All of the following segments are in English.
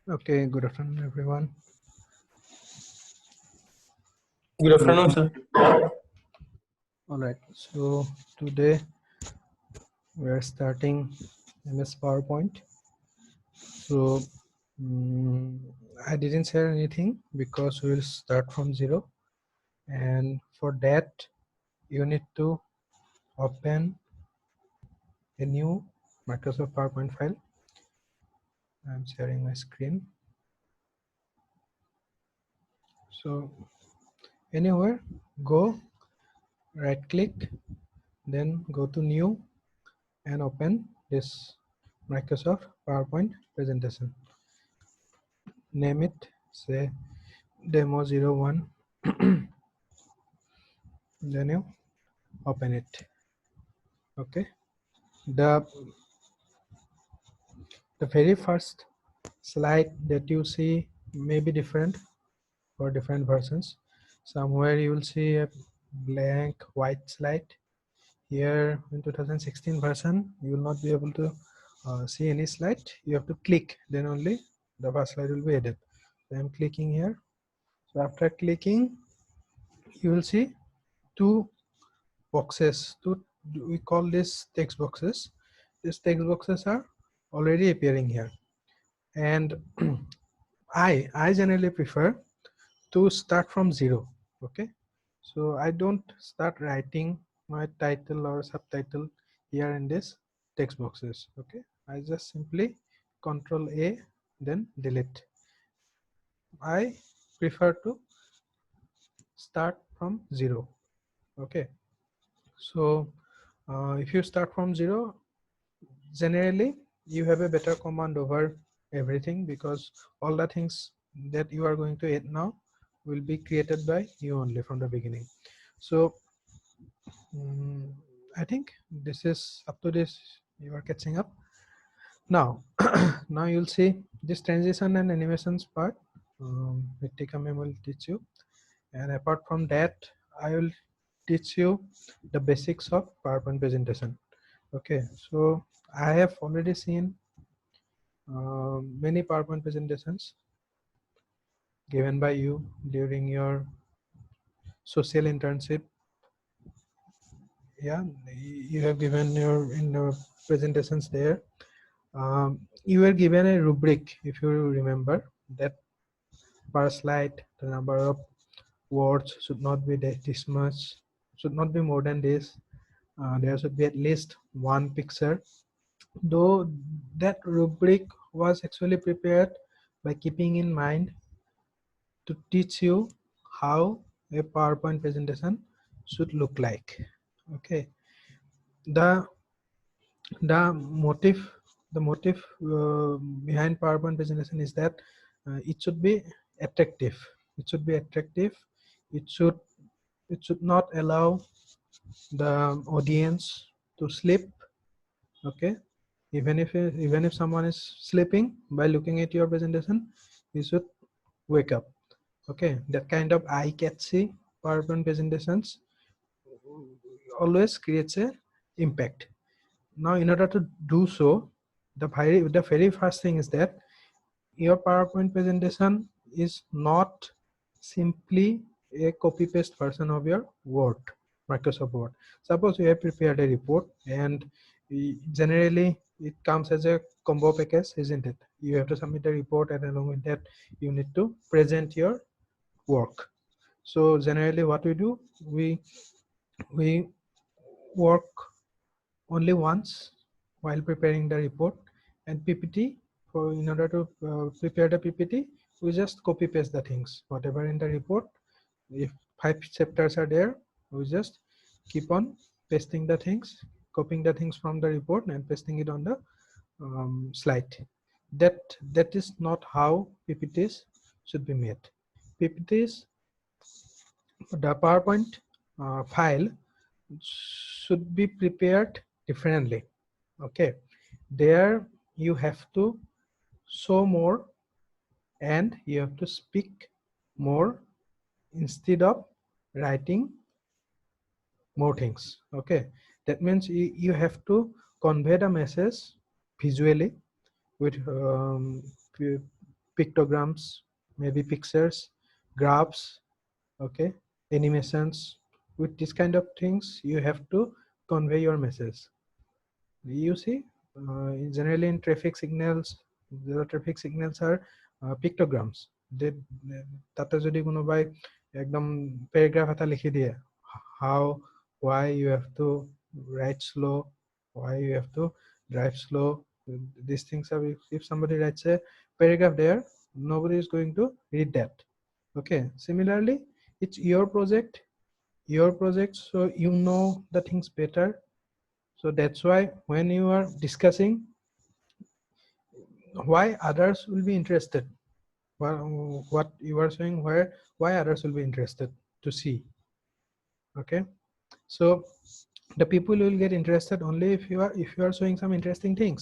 Okay, good afternoon, everyone. Good afternoon, sir. All right, so today we are starting MS PowerPoint. So I didn't share anything because we will start from zero, and for that you need to open a new Microsoft PowerPoint file. I'm sharing my screen. So anywhere, go right click, then go to new and open this Microsoft PowerPoint presentation. Name it, say demo01. Then you open it. Okay, the very first slide that you see may be different for different versions. Somewhere you will see a blank white slide. Here in 2016 version you will not be able to see any slide. You have to click, then only the first slide will be added. So I'm clicking here. So after clicking you will see two boxes. We call this text boxes. These text boxes are already appearing here, and I generally prefer to start from zero. Okay, so I don't start writing my title or subtitle here in this text boxes. Okay, I just simply Control A, then delete. I prefer to start from zero. Okay, so if you start from zero, generally you have a better command over everything, because all the things that you are going to add now will be created by you only from the beginning. So I think this is up to this you are catching up now. Now you'll see this transition and animations part. Ritika ma'am will teach you, and apart from that I will teach you the basics of PowerPoint presentation. Okay, so I have already seen many PowerPoint presentations given by you during your social internship. Yeah, you have given your in the presentations there. You were given a rubric, if you remember, that per slide the number of words should not be this much, should not be more than this. There should be at least one picture. Though that rubric was actually prepared by keeping in mind to teach you how a PowerPoint presentation should look like. Okay, the motive behind PowerPoint presentation is that it should be attractive. It should be attractive. It should not allow the audience to sleep. Okay, even if someone is sleeping by looking at your presentation, you should wake up. Okay, that kind of eye-catchy PowerPoint presentations always creates a impact. Now, in order to do so, the very first thing is that your PowerPoint presentation is not simply a copy-paste version of your Word, Microsoft Word. Suppose you have prepared a report, and generally it comes as a combo package, isn't it? You have to submit a report, and along with that you need to present your work. So generally what we do, we work only once while preparing the report, and PPT, for in order to prepare the PPT, we just copy paste the things whatever in the report. If 5 chapters are there, we just keep on pasting the things, copying the things from the report and pasting it on the slide. That is not how PPTs should be made. PPTs, the PowerPoint file should be prepared differently. Okay, there you have to show more and you have to speak more instead of writing more things. Okay, that means you have to convey the message visually with pictograms, maybe pictures, graphs, okay, animations. With this kind of things, you have to convey your message. You see, generally in traffic signals, the traffic signals are pictograms. They তাতে যদি কোনোবাই একদম paragraph এটা লিখি দিয়ে, how, why you have to write slow, why you have to drive slow, these things are, if somebody writes a paragraph there, nobody is going to read that. Okay, similarly, it's your project, so you know the things better. So that's why when you are discussing, why others will be interested, what you are saying, why others will be interested to see. Okay, so the people will get interested only if you are showing some interesting things.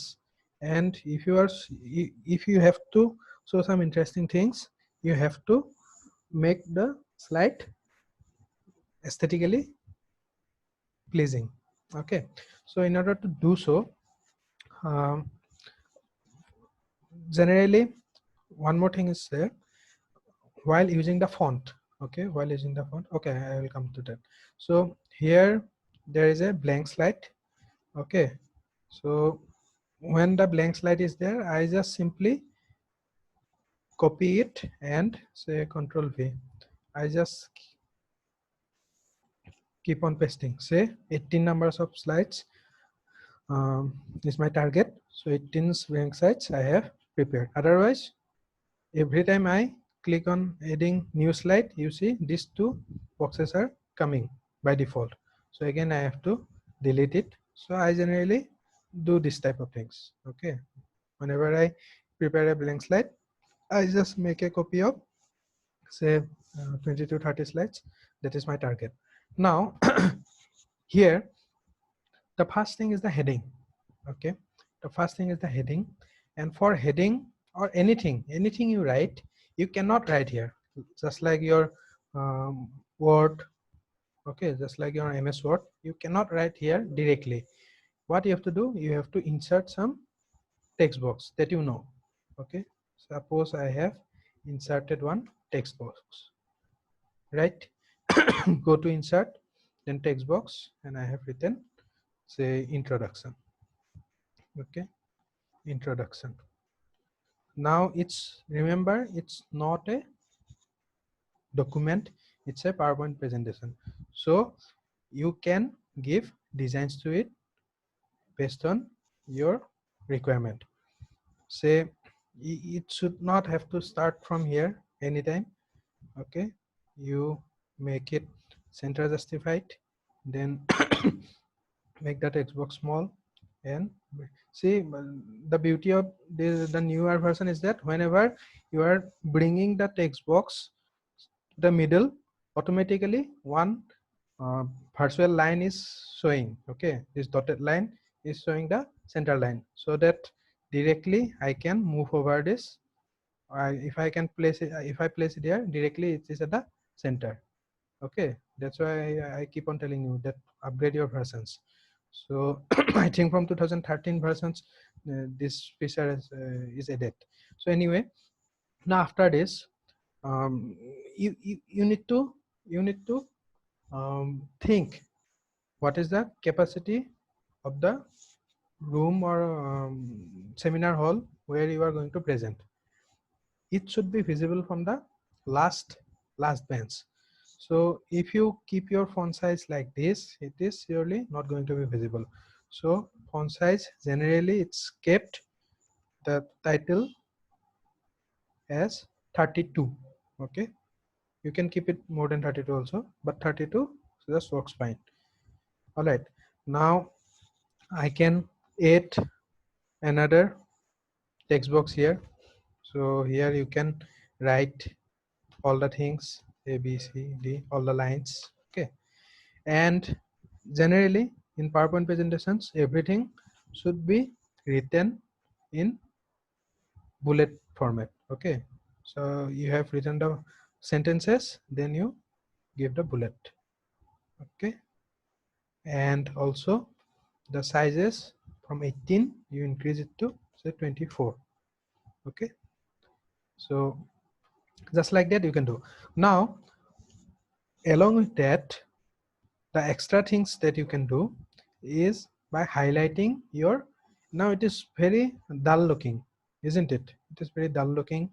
And if you have to show some interesting things, you have to make the slide aesthetically pleasing. Okay, so in order to do so, generally one more thing is there, while using the font. Okay, while using the font, okay, I will come to that. So here there is a blank slide. Okay, so when the blank slide is there, I just simply copy it and say Control V. I just keep on pasting, say 18 numbers of slides is my target. So 18 blank slides I have prepared. Otherwise, every time I click on adding new slide, you see these two boxes are coming by default. So again, I have to delete it. So I generally do this type of things. Okay, whenever I prepare a blank slide, I just make a copy of, say, 20 to 30 slides. That is my target. Now, here, the first thing is the heading. Okay, the first thing is the heading. And for heading or anything you write, you cannot write here, just like your Word. Okay, just like your MS Word, you cannot write here directly. What you have to do, you have to insert some text box that you know. Okay, suppose I have inserted one text box, right? Go to insert, then text box, and I have written, say, introduction. Okay, introduction. Now it's, remember, it's not a document, it's a PowerPoint presentation. So you can give designs to it based on your requirement. Say it should not have to start from here anytime. Okay, you make it center justified, then make that text box small. And see, the beauty of the newer version is that whenever you are bringing the text box the middle, automatically one virtual line is showing. Okay, this dotted line is showing the center line, so that directly I can move over this. If I can place it, if I place it here directly, it is at the center. Okay, that's why I keep on telling you that upgrade your versions. So I think from 2013 versions, this feature is added. So anyway, now after this, you need to think what is the capacity of the room or seminar hall where you are going to present. It should be visible from the last bench. So if you keep your font size like this, it is surely not going to be visible. So font size, generally it's kept the title as 32. Okay, you can keep it more than 32 also, but 32 just works fine. All right, now I can add another text box here. So here you can write all the things, A, B, C, D, all the lines. Okay, and generally in PowerPoint presentations, everything should be written in bullet format. Okay, so you have written the sentences, then you give the bullet. Okay, and also the sizes from 18 you increase it to say 24. Okay, So just like that you can do. Now along with that, the extra things that you can do is by highlighting your, now it is very dull looking, isn't it? It is very dull looking.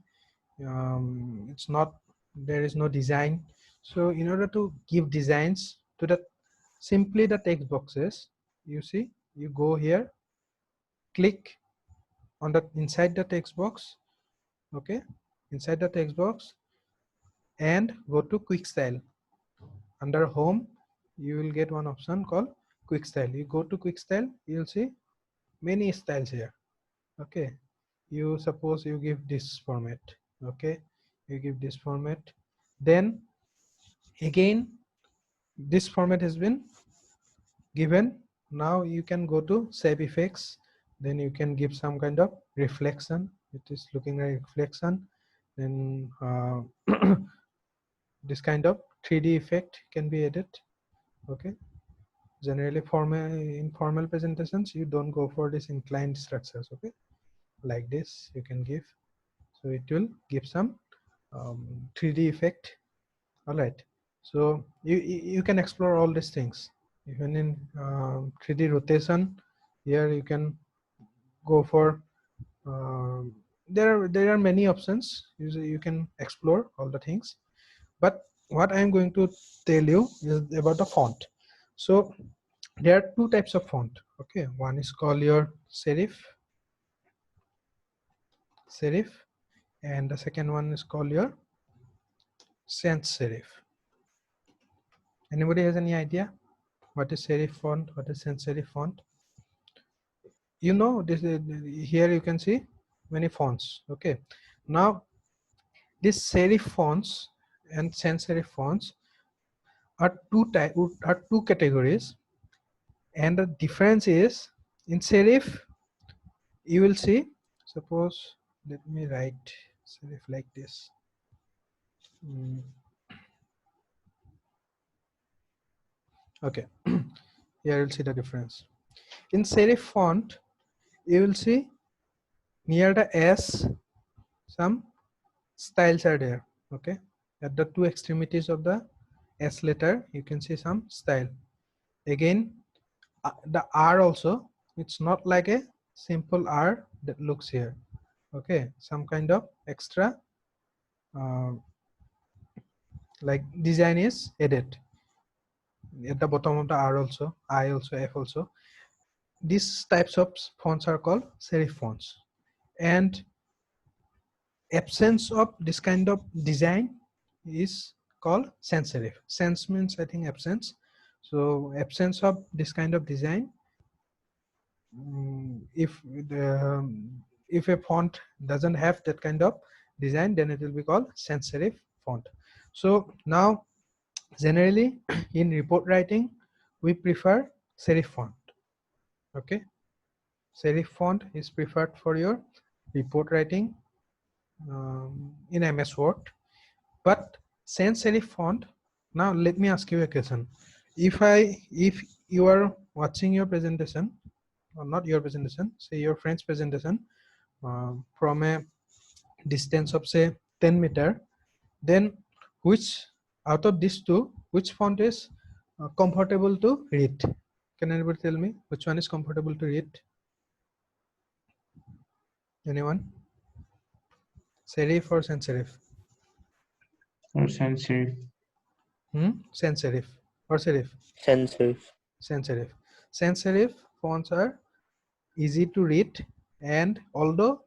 It's not, there is no design. So in order to give designs to the, simply the text boxes, you see, you go here, click on the inside the text box, okay, inside the text box, and go to quick style. Under home you will get one option called quick style. You go to quick style, you'll see many styles here. Okay, you suppose you give this format, okay, you give this format, then again this format has been given. Now you can go to save effects, then you can give some kind of reflection. It is looking like reflection. Then this kind of 3D effect can be added. Okay, generally in formal presentations you don't go for this inclined structures. Okay, like this you can give, so it will give some 3D effect. All right, so you can explore all these things. Even in 3D rotation, here you can go for there are many options. You can explore all the things, but what I am going to tell you is about the font. So there are two types of font. Okay, one is called your serif, and the second one is called your sans serif. Anybody has any idea what is serif font, what is sans serif font? You know, this here you can see many fonts. Okay, now these serif fonts and sans serif fonts are two categories, and the difference is in serif you will see, suppose let me write serif like this. Okay, here you'll see the difference. In serif font you will see near the S some styles are there. Okay, at the two extremities of the S letter you can see some style. Again the R also, it's not like a simple R that looks here. Okay, some kind of extra like design is added at the bottom of the R also, I also, F also. These types of fonts are called serif fonts, and absence of this kind of design is called sans serif. Sans means I think absence. So absence of this kind of design, if a font doesn't have that kind of design, then it will be called sans serif font. So now generally in report writing we prefer serif font. Okay, serif font is preferred for your report writing in MS Word. But sans serif font, now let me ask you a question. If you are watching your presentation, or not your presentation, say your friend's presentation from a distance of say 10 meter, then which out of these two, which font is comfortable to read? Can anybody tell me which one is comfortable to read? Anyone? Serif or sans serif? Or sans serif. Sans serif or serif? Sans serif. Sans serif. Sans serif fonts are easy to read, and although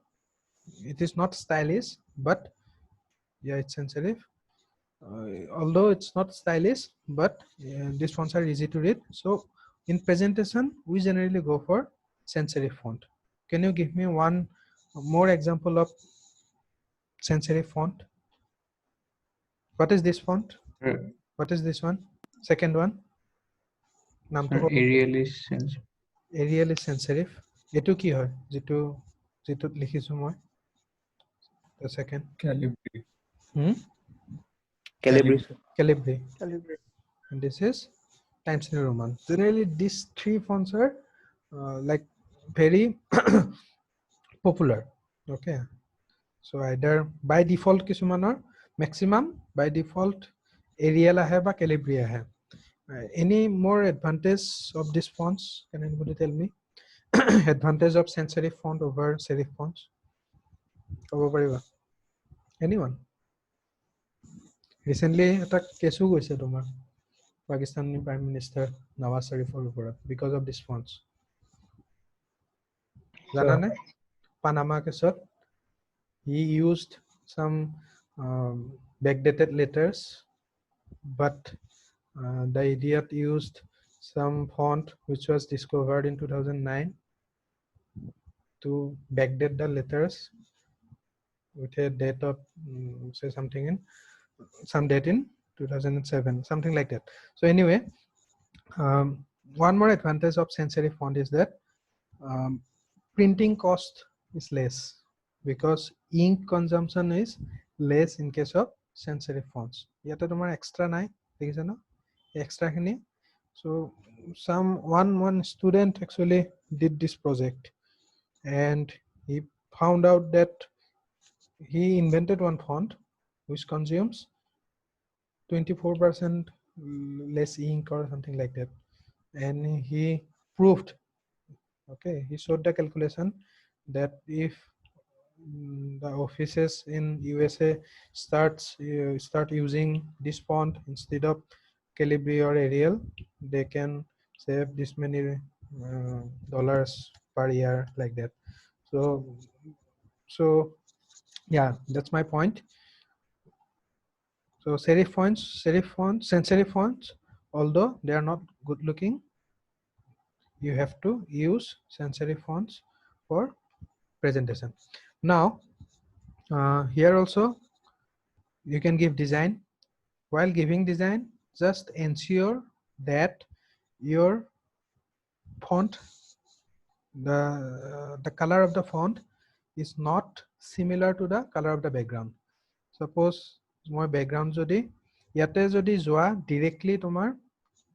it is not stylish, but yeah, it's sans serif. Although it's not stylish, but these fonts are easy to read. So in presentation, we generally go for sans serif font. Can you give me one more example of sans serif font? What is this font? What is this one? Second one? Arial is sans. Arial is sans serif. এটো কি হয় যেটো যেটো লিখিছো মই? The second. Calibri. Calibri. Calibri. And this is Times New Roman. Generally, these three fonts are like very popular. Okay, So either by default কিছুমানৰ maximum by default Arial আহে বা Calibri আহে. Any more advantage of this fonts? Can anybody tell me? Advantage of sans serif font over serif fonts? ক'ব পাৰিবা? Anyone? Recently এটা কেছও গৈছে তোমাৰ Pakistani Prime Minister Nawaz Sharifৰ ওপৰত because of this fonts. জানানে? Panama কেছত he used some backdated letters, but the idiot used some font which was discovered in 2009 to backdate the letters with a date of say something in some date in 2007, something like that. So anyway, one more advantage of sans serif font is that printing cost is less because ink consumption is less in case of sans serif fonts. Yata tomar extra nai, dekhise na? Extra khini. So one student actually did this project and he found out that he invented one font which consumes 24% less ink or something like that, and he proved, okay, he showed the calculation that if the offices in USA start using this font instead of Calibri or Arial, they can save this many dollars per year, like that. So yeah, that's my point. So sans serif fonts, although they are not good looking, you have to use sans serif fonts for presentation. Now here also you can give design. While giving design, just ensure that your font, the color of the font is not similar to the color of the background. Suppose my background jodi yate jodi joa directly tomar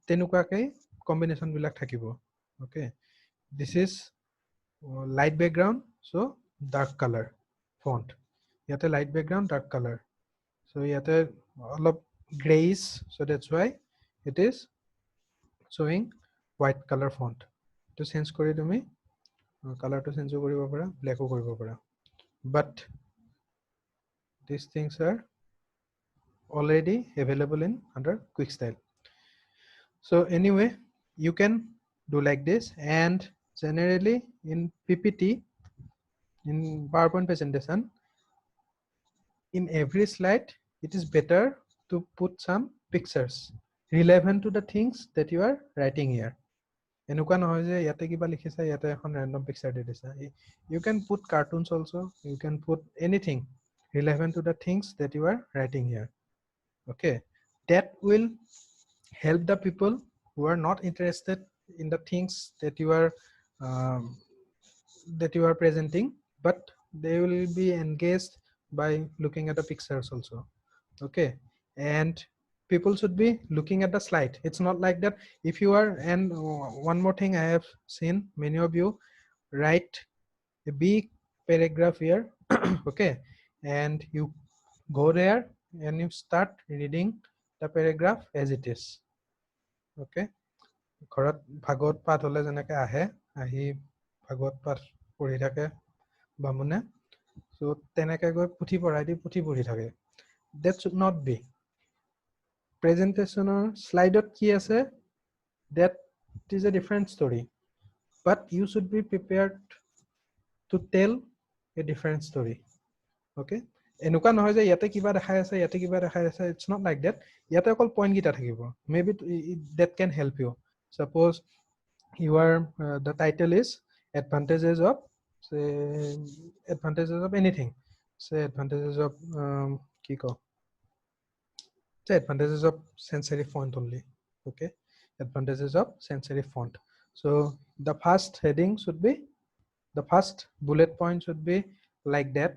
tenukwake combination bilak thakibo. Okay, this is light background, so dark color font. Yate light background, dark color. So yate all of grayish, so that's why it is showing white color font. To change kori tumi color to change koribo para, black o koribo para. But these things are already available in under QuickStyle. So anyway, you can do like this, and generally in PPT, in PowerPoint presentation, in every slide it is better to put some pictures relevant to the things that you are writing here. Enuka nohoy je yate kiba likhisa yate ekhon random picture de disa. You can put cartoons also, you can put anything relevant to the things that you are writing here. Okay, that will help the people who are not interested in the things that you are presenting, but they will be engaged by looking at the pictures also. Okay, and people should be looking at the slide. It's not like that if you are, and one more thing I have seen many of you write a big paragraph here okay, and you go there and you start reading the paragraph as it is. Okay, ঘৰত ভাগৱত পাঠ হলে যেনেকে আহে আহি ভাগৱত পাঠ পঢ়ি থাকে বামুণে, so তেনেকে গৈ পুথি পঢ়াই দি পুথি পঢ়ি থাকে. That should not be. Presentation slide কি আছে, that is a different story, but you should be prepared to tell a different story. Okay, enuka নহয় যে ইয়াতে কিবা দেখাই আছে ইয়াতে কিবা দেখাই আছে, it's not like that. ইয়াতে অকল পইণ্ট গিটা থাকিব. Maybe that can help you. Suppose the title is advantages of, say, advantages of anything, say advantages of say advantages of sans serif font only. Okay, advantages of sans serif font. So the first heading should be, the first bullet point should be like that,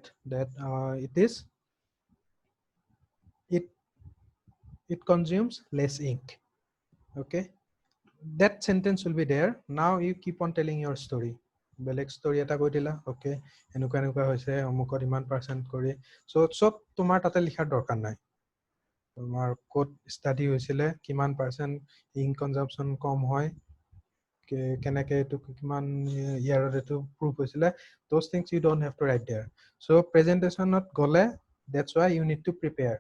it consumes less ink. Okay, that sentence will be there. Now you keep on telling your story. বেলেগ story এটা কৈ দিলা ওকে এনেকুৱা এনেকুৱা হৈছে অমুকত ইমান % কৰি so সব তোমাৰ তাতে লিখাৰ দৰকাৰ নাই তোমাৰ ক'ত ষ্টাডি হৈছিলে কিমান % ইংক কনজাম্পচন কম হয় কেনেকে এইটো কিমান ইয়াৰত এইটো প্ৰুফ হৈছিলে those things you don't have to write there so presentationত গলে that's why you need to prepare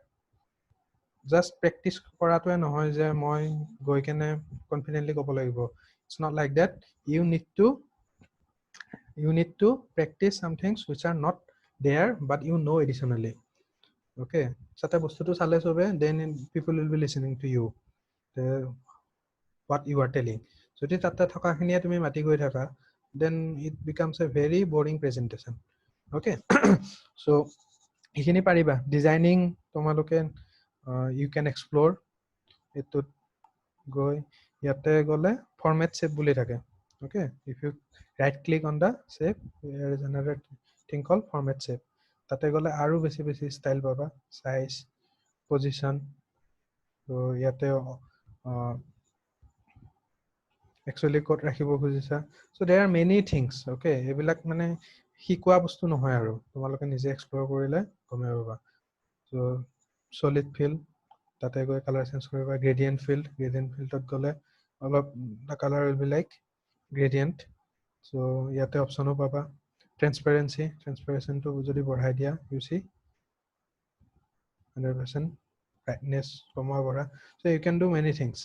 just practice কৰাটোৱে নহয় যে মই গৈ কেনে কনফিডেন্টলি ক'ব লাগিব it's not like that you need to practice some things which are not there but you know additionally okay যাতে বস্তুটো চালে চবে then people will be listening to you what you are telling যদি তাতে থকাখিনিয়ে তুমি মাতি গৈ থাকা then it becomes a very boring presentation okay so এইখিনি পাৰিবা ডিজাইনিং তোমালোকে you can explore এটোত গৈ ইয়াতে গলে format shape বুলি থাকে okay if you right click on the shape there is another thing called format shape তাতে গলে আৰু বেছি বেছি style পাবা size position so ইয়াতে actually ক'ত ৰাখিব খুজিছা so there are many things okay এইবিলাক মানে শিকোৱা বস্তু নহয় আৰু তোমালোকে নিজে এক্সপ্লোৰ কৰিলে গমে পাবা so solid fill তাতে গৈ কালাৰ চেঞ্জ কৰিবা gradient fillত গলে অলপ the color will be like gradient so ইয়াতে অপচনো পাবা transparency টো যদি বঢ়াই দিয়া you see 100% brightness কমোৱা বঢ়া so you can do many things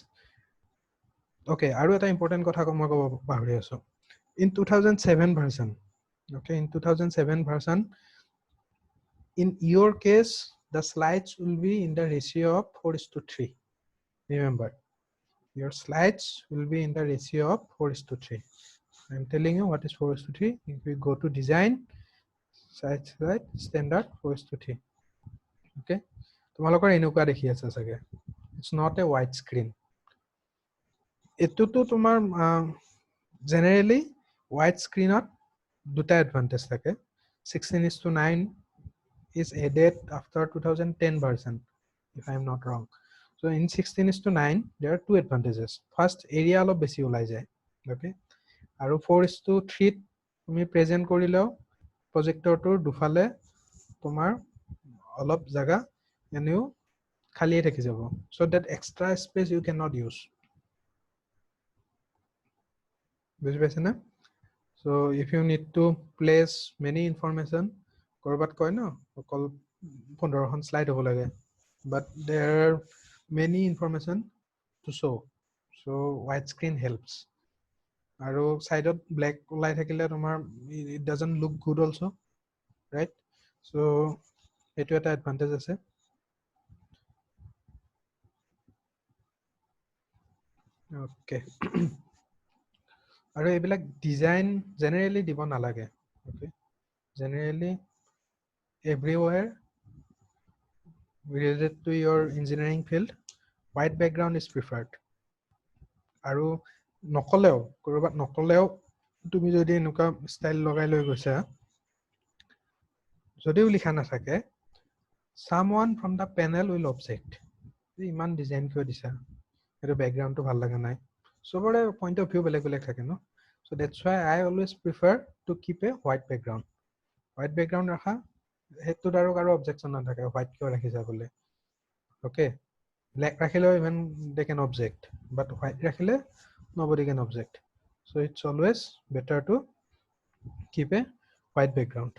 okay আৰু এটা ইম্পৰ্টেন্ট কথা মই ক'ব পাহৰি আছো in 2007 version okay in 2007 version in your case the slides will be in the ratio of 4:3 remember your slides will be in the ratio of 4:3 I'm telling you what is 4:3 if we go to design slide standard 4:3 okay তোমালোকৰ এনেকুৱা দেখি আছে চাগে it's not a wide screen এটোতো তোমাৰ generally wide screenত দুটা advantage থাকে 16:9 is added after 2010 version if I am not wrong so in 16:9 there are two advantages first area অলপ বেছি ওলাই যায় okay আৰু 4:3 তুমি প্ৰেজেন্ট কৰিলেও প্ৰজেক্টৰটোৰ দুফালে তোমাৰ অলপ জাগা এনেও খালিয়ে থাকি যাব so that extra space you cannot use বুজি পাইছে না so if you need to place many information কৰবাত কয় ন অকল 15খন স্লাইড হ'ব লাগে but there are many information to show so wide screen helps আৰু সাইডত ব্ল্যাক ওলাই থাকিলে তোমাৰ it doesn't look good also right so এটো এটা এডভান্টেজ আছে okay আৰু এইবিলাক ডিজাইন জেনাৰেলি দিব নালাগে okay generally everywhere related to your engineering field white background is preferred আৰু নকলেও কৰবাত নকলেও তুমি যদি এনেকুৱা ষ্টাইল লগাই লৈ গৈছা যদিও লিখা নাথাকে someone from the panel will object Iman design কিয় দিছা এটো ব্যাকগ্ৰাউণ্ডটো ভাল লাগা নাই সবৰে পইণ্ট অফ ভিউ বেলেগ বেলেগ থাকে ন so that's why I always prefer to keep a white background ৰাখা হেতুত আৰু কাৰো অবজেকশন নাথাকে হোৱাইট কিয় ৰাখিছা বলে okay black ৰাখিলেও even they can object but white ৰাখিলে nobody can object so it's always better to keep a white background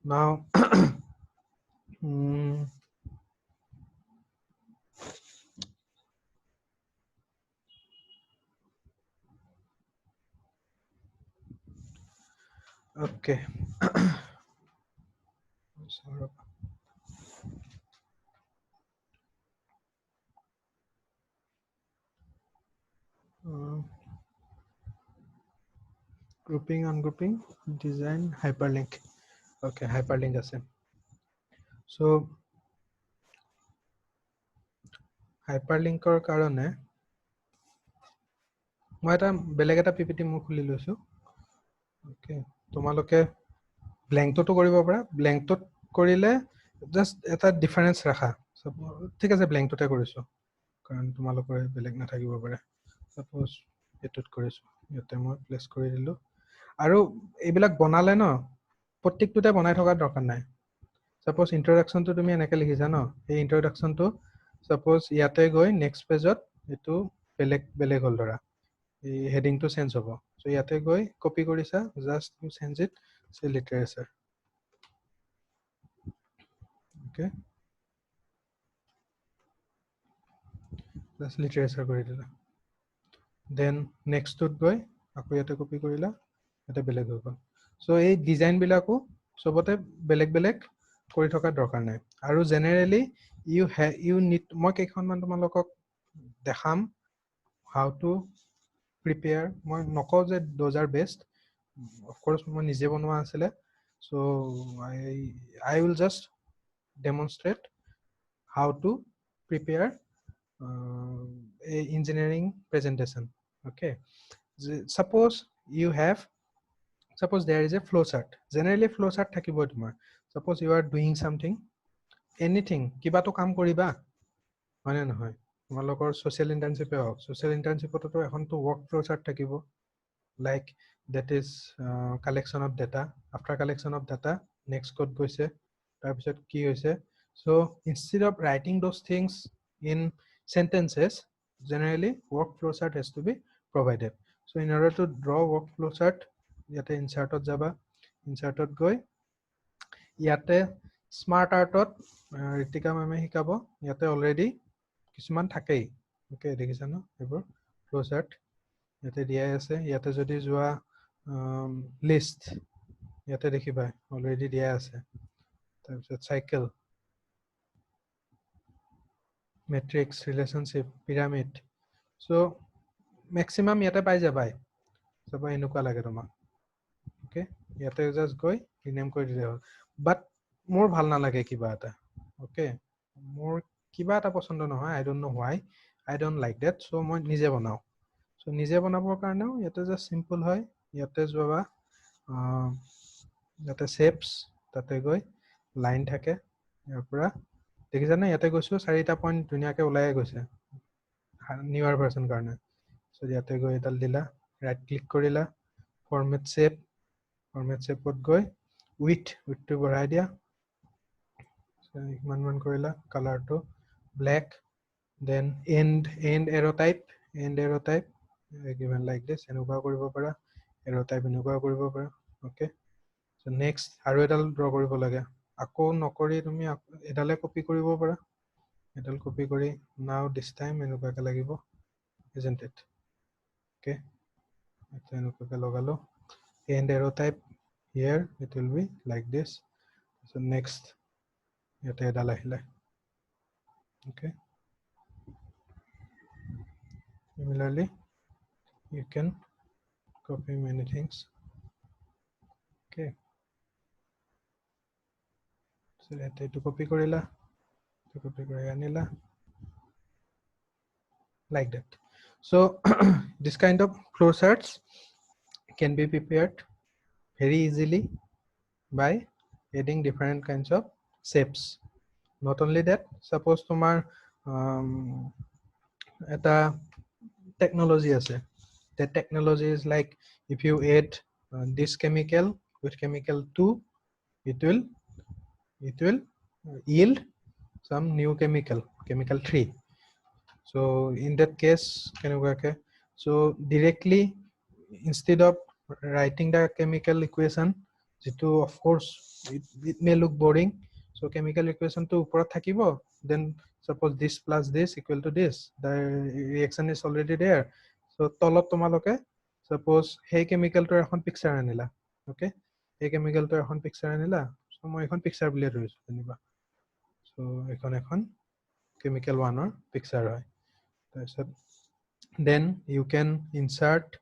now okay sorry grouping ungrouping design hyperlink okay hyperlink আছে so hyperlinkৰ কাৰণে মই এটা বেলেগ এটা পিপিটি মই খুলি লৈছো okay তোমালোকে ব্ল্যাঙ্কটো কৰিব পাৰা ব্ল্যাঙ্কটোত কৰিলে জাস্ট এটা ডিফাৰেন্স ৰাখা ঠিক আছে ব্ল্যাঙ্কটোতে কৰিছো কাৰণ তোমালোকৰ বেলেগ নাথাকিব পাৰে সাপোজ এটোত কৰিছো ইয়াতে মই প্লেস কৰি দিলো আৰু এইবিলাক বনালে ন প্ৰত্যেকটোতে বনাই থকা দৰকাৰ নাই সাপোজ ইন্ট্ৰডাকশনটো তুমি এনেকৈ লিখিছা ন এই ইন্ট্ৰডাকশনটো সাপোজ ইয়াতে গৈ নেক্সট পেজত এইটো বেলেগ বেলেগ হ'ল ধৰা এই হেডিংটো চেঞ্জ হ'ব সো ইয়াতে গৈ কপি কৰিছা জাষ্ট ইউ চেঞ্জ ইট সে লিটাৰেচাৰ ওকে জাষ্ট লিটাৰেচাৰ কৰি দিলা দেন নেক্সটটোত গৈ আকৌ ইয়াতে কপি কৰিলা ইয়াতে বেলেগ হৈ গ'ল সো এই ডিজাইনবিলাকো চবতে বেলেগ বেলেগ কৰি থকা দৰকাৰ নাই আৰু জেনেৰেলি ইউ নিড মই কেইখনমান তোমালোকক দেখাম হাউ টু প্ৰিপেয়াৰ মই নকওঁ যে দোজ আৰ বেষ্ট অফক'ৰ্ছ মই নিজে বনোৱা আছিলে so' I will just demonstrate how to prepare a engineering presentation okay suppose you have suppose there is a flow chart generally flow chart থাকিবই তোমাৰ suppose you are doing something anything কিবা তো কাম কৰিবা মানে নহয় তোমালোকৰ social internship হওক social internship তো এখনতো work flow chart থাকিব like that is collection of data after collection of data next code গৈছে তাৰপিছত কি হৈছে so instead of writing those things in sentences generally work flow chart has to be provided so in order to draw work flow chart ইয়াতে ইনচাৰ্টত যাবা ইনচাৰ্টত গৈ ইয়াতে smart আৰ্টত Ritika মেমে শিকাব ইয়াতে অলৰেডি কিছুমান থাকেই ওকে দেখিছা ন এইবোৰ ফ্লো চাৰ্ট ইয়াতে দিয়াই আছে ইয়াতে যদি যোৱা লিষ্ট ইয়াতে দেখিবা অলৰেডি দিয়া আছে তাৰপিছত cycle metrics relationship pyramid so maximum ইয়াতে পাই যাবাই সব এনেকুৱা লাগে তোমাক ওকে ইয়াতে জাস্ট গৈ ৰিনেম কৰি দিলে হ'ল বাট মোৰ ভাল নালাগে কিবা এটা ওকে মোৰ কিবা এটা পছন্দ নহয় I don't know why I don't like that so মই নিজে বনাও সো নিজে বনাবৰ কাৰণেও ইয়াতে জাস্ট সিম্পল হয় ইয়াতে যোৱা ইয়াতে শেপস তাতে গৈ লাইন থাকে ইয়াৰ পৰা দেখিছানে ইয়াতে গৈছো চাৰিটা পইণ্ট ধুনীয়াকৈ ওলাই গৈছে নিউৱাৰ ভাৰ্সন কাৰণে সো ইয়াতে গৈ এডাল দিলা ৰাইট ক্লিক কৰিলা ফৰমেট শেপত গৈ উইথটো বঢ়াই দিয়া ইমান কৰিলা কালাৰটো black then and arrow type given like this এনেকুৱা কৰিব পাৰা এৰো টাইপ এনেকুৱা কৰিব পাৰা ওকে সো নেক্সট আৰু এডাল ড্ৰ কৰিব লাগে আকৌ নকৰি তুমি এডালে কপি কৰিব পাৰা এডাল কপি কৰি নাও দিস টাইম এনেকুৱাকে লাগিব isn't it okay এটা এনেকুৱাকে লগালো end arrow type here it will be like this so next ইয়াতে এডাল আহিলে okay similarly you can copy many things okay so ইয়াতে এইটো কপি কৰিলা copy কৰি আনিলা like that so this kind of flow charts can be prepared very easily by adding different kinds of shapes not only that suppose tomar eta technology ase that technology is like if you add this chemical with chemical 2 it will yield some new chemical 3 so in that case so directly instead of writing the chemical equation jitu of course it may look boring so chemical equation to upor thakibo then suppose this plus this equal to this the reaction is already there so tolot tomaloke suppose hey chemical to ekhon picture anila okay hey chemical to ekhon picture anila so moi ekhon picture bule roisu janiba so ekhon chemical 1 or picture hoy then you can insert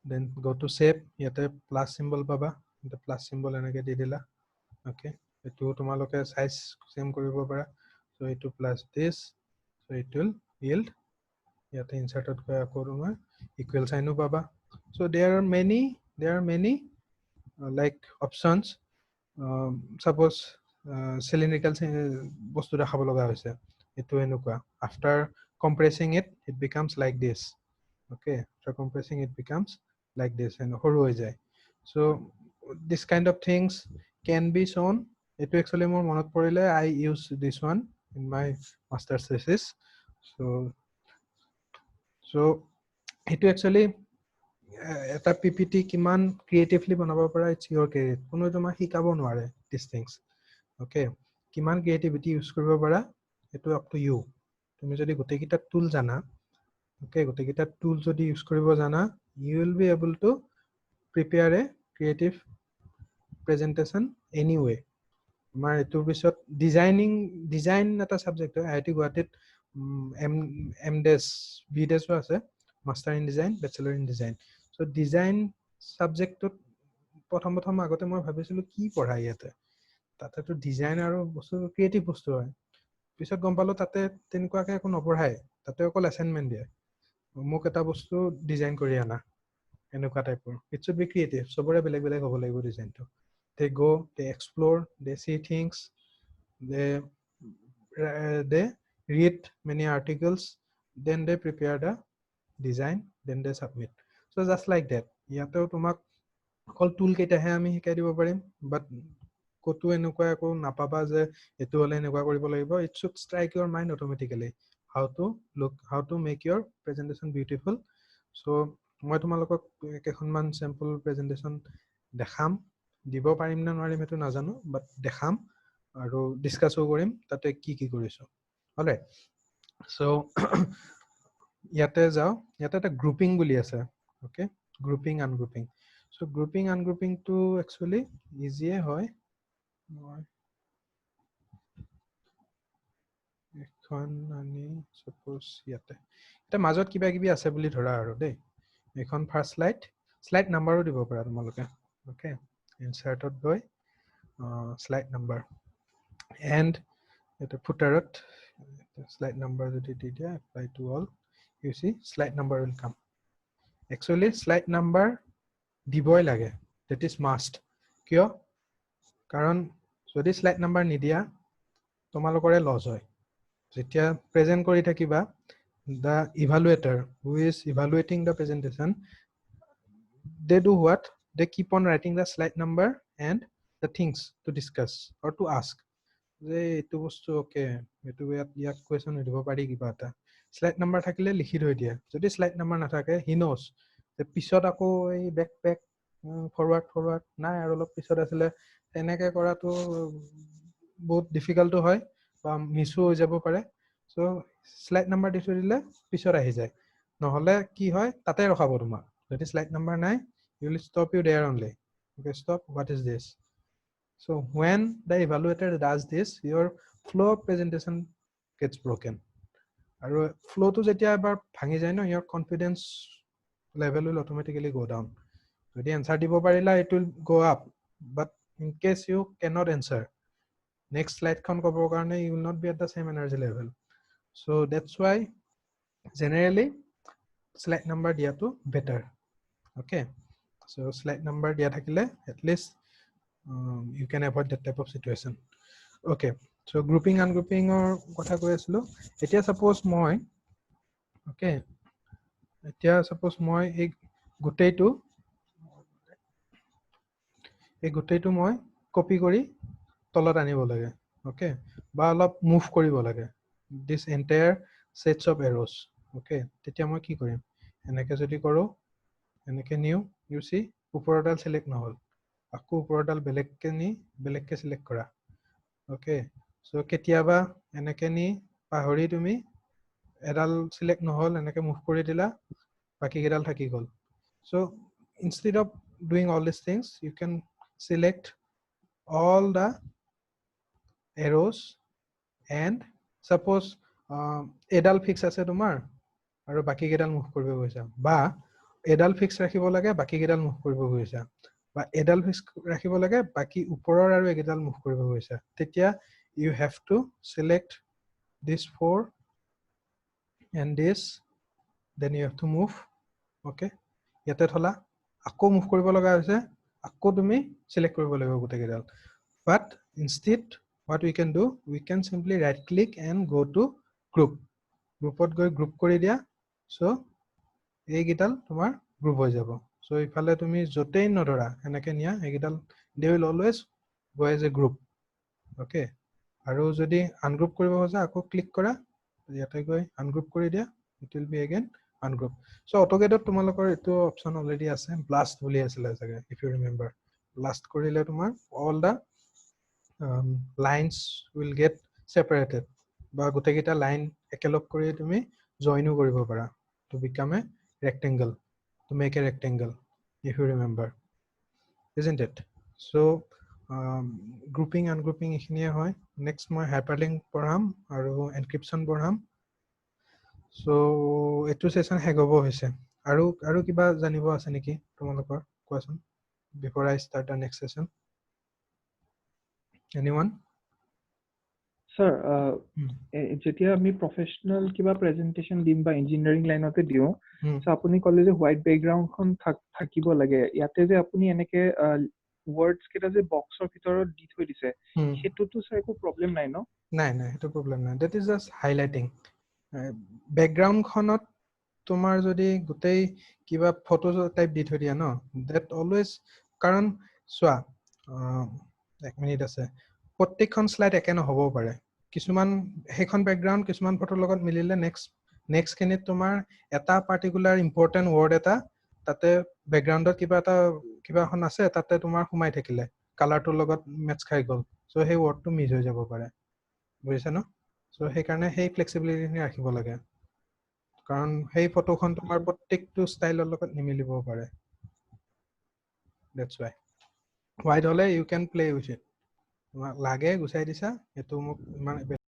then go to shape yate plus symbol paba the plus symbol enake di dila okay etu tomaloke size same koribo para so etu plus this so it will yield yate inserted kora koruma equal sign paba so there are many like options suppose cylindrical bostu dekhabo loga hoise etu enukwa after compressing it becomes like this okay after compressing it becomes like this and horu hoy jay So this kind of things can be shown. It actually more monot porile I use this one in my master's thesis. So it actually এটা PPT কিমান creatively বনাব পৰা it's your credit কোনো তোমাক শিকাব নোৱাৰে this things ওকে কিমান creativity use কৰিব পাৰা এটো আপ টু ইউ তুমি যদি গোটেইকেইটা টুল জানা ওকে গোটেইকেইটা টুল যদি ইউজ কৰিব জানা you will be able to prepare a creative presentation anyway আমাৰ এটোৰ পিছত ডিজাইন এটা সাবজেক্ট হয় আইআইটি গুৱাহাটীত এমডেস বিডেসও আছে master in design bachelor in design so design সাবজেক্টত প্ৰথম আগতে মই ভাবিছিলো কি পঢ়াই ইয়াতে তাতেটো ডিজাইন আৰু বস্তু ক্ৰিয়েটিভ বস্তু হয় পিছত গম পালো তাতে তেনেকুৱাকে একো নপঢ়াই তাতে অকল অ্যাসাইনমেন্ট দিয়ে মোক এটা বস্তু ডিজাইন কৰি আনা এনেকুৱা টাইপৰ ইট শুড বি ক্ৰিয়েটিভ সবৰে বেলেগ বেলেগ হ'ব লাগিব ডিজাইনটো they go they explore they see things they read many articles then they prepare the design then they submit so just like that ইয়াতেও তোমাক অকল টুল কেইটাহে আমি শিকাই দিব পাৰিম বাট কতো এনেকুৱা একো নাপাবা যে এটো হলে এনেকুৱা কৰিব লাগিব it should strike your mind automatically how to make your presentation beautiful so মই তোমালোকক কেইখনমান স্যাম্পল প্ৰেজেন্টেশন দেখাম দিব পাৰিম না নোৱাৰিম এটো নাজানো বাট দেখাম আৰু ডিসকাসও কৰিম তাতে কি কৰিছো অলৰাইট সো ইয়াতে যাও ইয়াতে এটা গ্ৰুপিং বুলি আছে okay grouping ungrouping so grouping ungrouping two actually ইজিয়ে হয় মই এখন আনি সাপোজ ইয়াতে এটা মাজত কিবা কিবি আছে বুলি ধৰা আৰু দেই এখন ফাৰ্স্ট স্লাইড নাম্বাৰও দিব পাৰা তোমালোকে ওকে ইনসাৰ্টত গৈ slide number and the footer slide number apply to all you see slide number will come actually slide number diboy lage that is must kyo karon jodi slide number nidia tomalokore loss hoy jetia present kori thakiba the evaluator who is evaluating the presentation they do what they keep on writing the slide number and the things to discuss or to ask যে এটো বস্তু ওকে এটো ইয়াক question দিব পাৰি কিবা এটা slide number থাকিলে লিখি থৈ দিয়া যদি স্লাইড নাম্বাৰ নাথাকে হি নোস যে পিছত আকৌ এই বেক ফৰৱাৰ্ড নাই আৰু অলপ পিছত আছিলে তেনেকে কৰাটো বহুত ডিফিকাল্ট হয় বা মিছও হৈ যাব পাৰে সো স্লাইড নাম্বাৰ দি থৈ দিলে পিছত আহি যায় নহলে কি হয় তাতে ৰখাব তোমাক যদি স্লাইড নাম্বাৰ নাই you will stop you there only okay stop what is this so when the evaluator does this your flow of presentation gets broken aru flow to jetia ebar bhangi jay no your confidence level will automatically go down jodi answer dibo parila it will go up but in case you cannot answer next slide kon kobo karone you will not be at the same energy level so that's why generally slide number dia to better okay so slide number dia thakile at least you can avoid that type of situation okay so grouping ungrouping or kotha koi aslo etia suppose moi okay etia suppose moi ek gotei tu moi copy kori tolat anibo lage okay ba alop move koribo lage this entire sets of arrows okay tetia moi ki korim enake jodi koro enake new you see uporodal select নহল আকো উপৰডাল বেলেগকে select কৰা okay so কেতিয়াবা এনেকে নি পাহৰি তুমি এডাল সিলেক্ট নহল এনেকে মুভ কৰি দিলা বাকি কেডাল থাকি গল so instead of doing all these things you can select all the arrows and suppose এডাল ফিক্স আছে তোমাৰ আৰু বাকি কেডাল মুভ কৰিব গৈছা বা এডাল ফিক্স ৰাখিব লাগে বাকি কেডাল মুভ কৰিব গৈছা বা এডাল ফিক্স ৰাখিব লাগে বাকি ওপৰৰ আৰু এডাল মুভ কৰিব গৈছা তেতিয়া you have to select this four and this then you have to move okay ইয়াতে থলা আকৌ মুভ কৰিব লগা হৈছে আকৌ তুমি সিলেক্ট কৰিব লাগিব গোটে কেডাল but instead what we can do we can simply right click and go to groupত গৈ গ্ৰুপ কৰি দিয়া so এই গিটাল তোমাৰ গ্ৰুপ হৈ যাব সো ইফালে তুমি যতেই নধৰা এনেকে নিয়া এইকেইডাল they will always go as a group okay আৰু যদি আনগ্ৰুপ কৰিব খোজা আকৌ ক্লিক কৰা ইয়াতে গৈ আনগ্ৰুপ কৰি দিয়া it will be again ungroup so AutoCAD তোমালোকৰ এটো অপচন অলৰেডি আছে blast বুলি আছিল চাগে if you remember blast কৰিলে তোমাৰ all the lines will get separated বা গোটেইকেইটা লাইন একেলগ কৰি তুমি জয়েনও কৰিব পাৰা to become a rectangle to make a rectangle if you remember isn't it so grouping ungrouping এখিনিয়ে হয় next মই hyperlink পঢ়াম আৰু encryption পঢ়াম so এটো সেশন শেষ হ'ব হৈছে আৰু কিবা জানিব আছে নেকি তোমালোকৰ কোৱাচোন before I start the next session anyone sir যেতিয়া আমি professional কিবা presentation দিম বা engineering লাইনতে দিও so আপুনি কলে যে white background খন থাকিব লাগে ইয়াতে যে আপুনি এনেকে words কেটা যে বক্সৰ ভিতৰত দি থৈ দিছে হেতুটো স্যাৰ একো প্ৰবলেম নাই ন নাই হেতু প্ৰবলেম নাই that is just highlighting background খনত তোমাৰ যদি গোটেই কিবা ফটো টাইপ দি থৈ দিয়া ন that always কাৰণ চোৱা এক মিনিট আছে প্ৰত্যেকখন স্লাইড একে নহব পাৰে কিছুমান হেখন ব্যাকগ্ৰাউন্ড কিছুমান ফটোৰ লগত মিলিলে নেক্সট খিনিত তোমাৰ এটা পাৰ্টিকুলাৰ ইম্পৰ্টেন্ট ওয়াৰ্ড এটা তাতে ব্যাকগ্ৰাউণ্ডত কিবা এখন আছে তাতে তোমাৰ সোমাই থাকিলে কালাৰটোৰ লগত মেচ খাই গল সো সেই ওয়াৰ্ডটো মিছ হৈ যাব পাৰে বুজিছা ন সো সেই কাৰণে সেই ফ্লেক্সিবিলিটি ৰাখিব লাগে কাৰণ সেই ফটোখন তোমাৰ প্ৰত্যেকটো ষ্টাইলৰ লগত নিমিলিব পাৰে that's why white হলে you can play with it লাগে গুছাই দিছা এটো মোক মানে